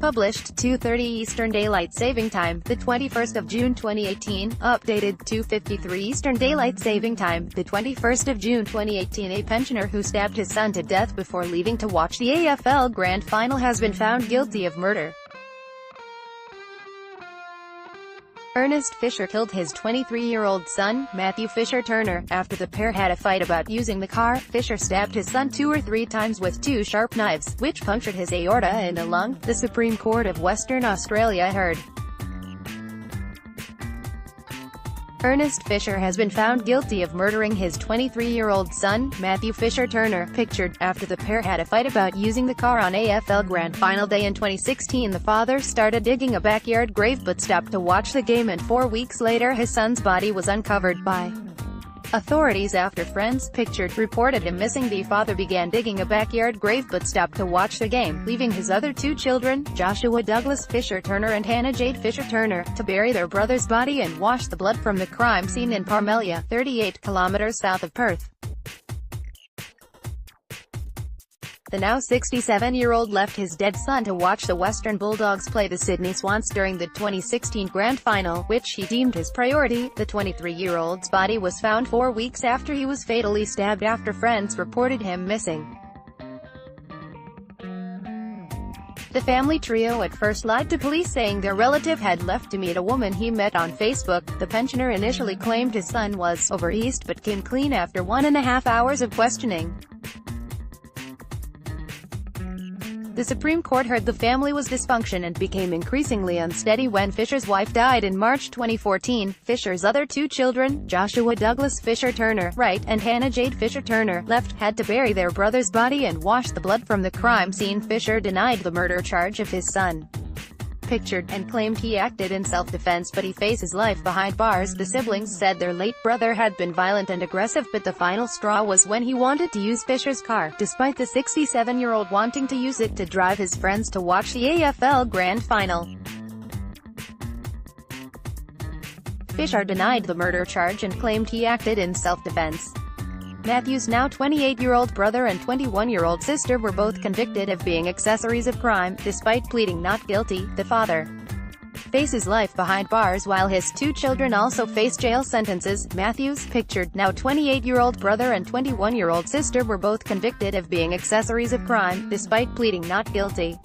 Published 2:30 Eastern Daylight Saving Time, the 21st of June 2018. Updated 2:53 Eastern Daylight Saving Time, the 21st of June 2018. A pensioner who stabbed his son to death before leaving to watch the AFL Grand Final has been found guilty of murder. Ernest Fisher killed his 23-year-old son, Matthew Fisher Turner, after the pair had a fight about using the car. Fisher stabbed his son 2 or 3 times with 2 sharp knives, which punctured his aorta and a lung, the Supreme Court of Western Australia heard. Ernest Fisher has been found guilty of murdering his 23-year-old son, Matthew Fisher Turner, pictured, after the pair had a fight about using the car on AFL Grand Final Day in 2016. The father started digging a backyard grave but stopped to watch the game, and 4 weeks later his son's body was uncovered by authorities after friends, pictured, reported him missing. The father began digging a backyard grave but stopped to watch the game, leaving his other 2 children, Joshua Douglas Fisher Turner and Hannah Jade Fisher Turner, to bury their brother's body and wash the blood from the crime scene in Parmelia, 38 kilometers south of Perth. The now 67-year-old left his dead son to watch the Western Bulldogs play the Sydney Swans during the 2016 Grand Final, which he deemed his priority. The 23-year-old's body was found 4 weeks after he was fatally stabbed after friends reported him missing. The family trio at first lied to police, saying their relative had left to meet a woman he met on Facebook. The pensioner initially claimed his son was over east but came clean after 1.5 hours of questioning. The Supreme Court heard the family was dysfunction and became increasingly unsteady when Fisher's wife died in March 2014. Fisher's other 2 children, Joshua Douglas Fisher Turner, right, and Hannah Jade Fisher Turner, left, had to bury their brother's body and wash the blood from the crime scene. Fisher denied the murder charge of his son, pictured, and claimed he acted in self-defense, but he faces life behind bars. The siblings said their late brother had been violent and aggressive, but the final straw was when he wanted to use Fisher's car, despite the 67-year-old wanting to use it to drive his friends to watch the AFL Grand Final. Fisher denied the murder charge and claimed he acted in self-defense. Matthew's now 28-year-old brother and 21-year-old sister were both convicted of being accessories of crime, despite pleading not guilty. The father faces life behind bars while his 2 children also face jail sentences. Matthew's, pictured, now 28-year-old brother and 21-year-old sister were both convicted of being accessories of crime, despite pleading not guilty.